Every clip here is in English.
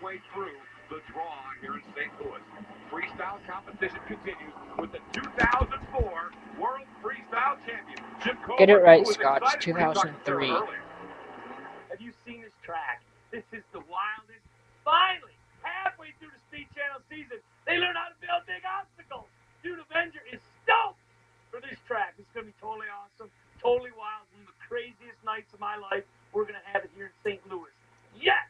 halfway through the draw here in St. Louis. Freestyle competition continues with the 2004 World Freestyle Champion, Jim Koehler. Get it right, Scott. It's 2003. Have you seen this track? This is the wildest. Finally, halfway through the Speed Channel season, they learn how to build big obstacles. Dude, Avenger is stoked for this track. It's going to be totally awesome, totally wild. One of the craziest nights of my life. We're going to have it here in St. Louis. Yes!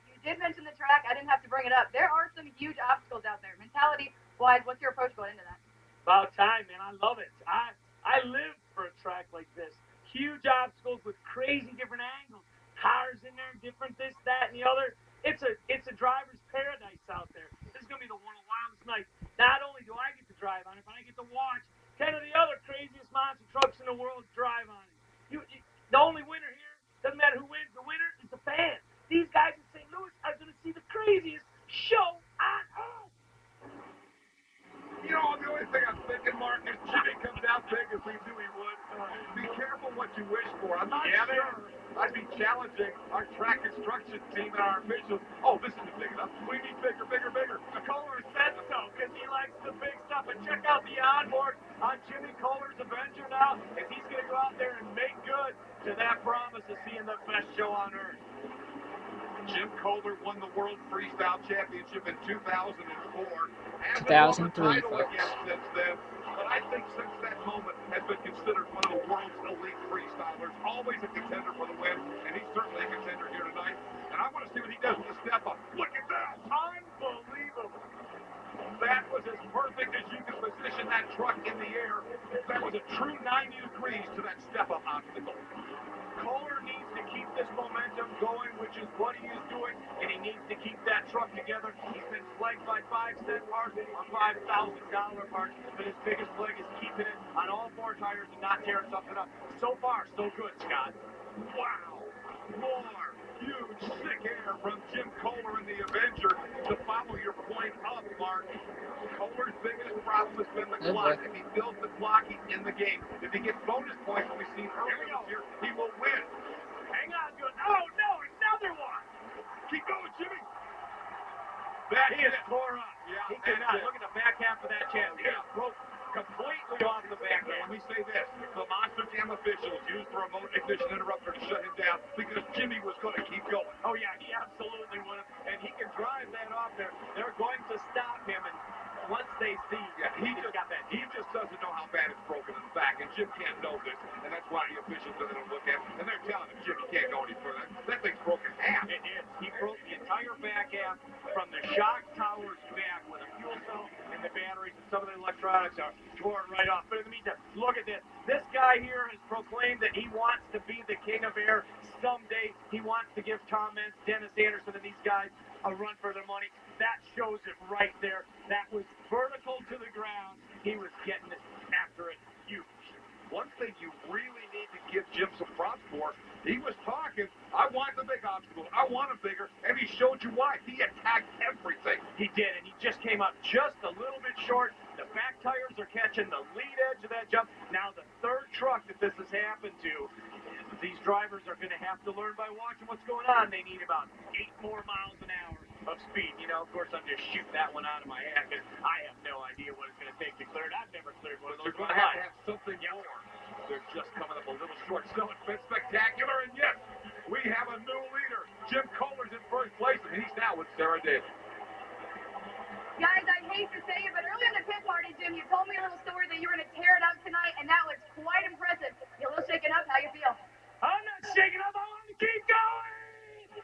You did mention the track. I didn't have to bring it up. There are some huge obstacles out there. Mentality-wise, what's your approach going into that? About time, man. I love it. I live for a track like this. Huge obstacles with crazy different angles. Cars in there, different this, that, and the other. It's a driver's paradise out there. This is going to be one of the wildest nights. Not only do I get to drive on it, but I get to watch 10 of the other craziest monster trucks in the world drive on it. The only winner here, doesn't matter who wins, the winner is the fan. These guys in St. Louis are going to see the craziest show on earth. You know, the only thing I'm thinking, Mark, is Jimmy comes out big as we knew he would. Be careful what you wish for. I'm not sure I'd be challenging our track construction team and our officials. Oh, this isn't big enough. We need bigger, bigger, bigger. Koehler said so because he likes the big stuff. And check out the onboard on Jimmy Koehler's Avenger now, as he's going to go out there and make good to that promise of seeing the best show on earth. Jim Koehler won the World Freestyle Championship in 2004. 2003, folks. Since then, but I think since that moment has been considered one of the world's elite freestylers. Always a contender for the win, and he's certainly a contender here tonight. And I want to see what he does with the step up. Look at that! Unbelievable! That was as perfect as you can position that truck in the air. That was a true 90 degrees to that step up obstacle. Koehler needs to keep this momentum going, which is what he is doing, and he needs to keep that truck together. He's been flanked by 5-cent parts or $5,000 parts, but his biggest leg is keeping it on all four tires and not tearing something up. So far, so good, Scott. Wow. More huge, sick air from Jim Koehler in the Avenger to follow your point up, Mark. Koehler's biggest problem has been the clock. If he builds the clock, he's in the game. If he gets bonus points, like we've seen earlier this year, he will win. Hang on, good. Oh, no, another one. Keep going, Jimmy. That He is tore up. Yeah, he cannot. Look at the back half of that chest. He is broke completely off the back Let half. me say this. The Monster Jam officials used the remote ignition interrupter to shut him down because Jimmy was going to keep going. Oh, yeah, he absolutely would have. And he can drive that off there. They're going to stop him. And once they see he just got that. He just doesn't know how bad it's broken in the back, and Jim can't know this, and that's why the officials are going to look at it, and they're telling him, Jim, you can't go any further. That thing's broken half. It is. He broke the entire back half from the shock towers back with a fuel cell and the batteries and some of the electronics are tore right off. But in the meantime, look at this. This guy here has proclaimed that he wants to be the king of air someday. He wants to give Tom Meents, Dennis Anderson, and these guys a run for their money. That shows it right there. That was vertical to the ground. He was getting it after it huge. One thing you really need to give Jim some props for, he was talking, I want the big obstacle, I want it bigger, and he showed you why. He attacked everything. He did, and he just came up just a little bit short. The back tires are catching the lead edge of that jump. Now the third truck that this has happened to, these drivers are going to have to learn by watching what's going on. They need about 8 more miles an hour of speed. You know, of course, I'm just shooting that one out of my hat because I have no idea what it's going to take to clear it. I've never cleared one of those. They're going to have something more. They're just coming up a little short. Still, it's been spectacular, and yes, we have a new leader. Jim Koehler's in first place, and he's now with Sarah Daly. Guys, I hate to say it, but earlier in the pit party, Jim, you told me a little story that you were going to tear it up tonight, and that was quite impressive. You a little shaken up? How you feel? I'm not shaking up. I want to keep going.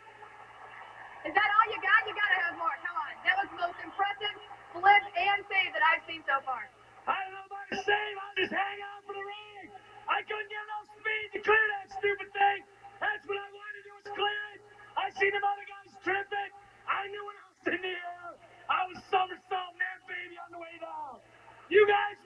Is that all you got? You got to have more. Come on. That was the most impressive flip and save that I've seen so far. I don't know about a save. I'll just hang on for the ride. I couldn't get enough speed to clear that stupid thing. That's what I wanted to do was clear it. I seen them other guys trip it. I knew when I was in the air. I was somersaulting that baby on the way down. You guys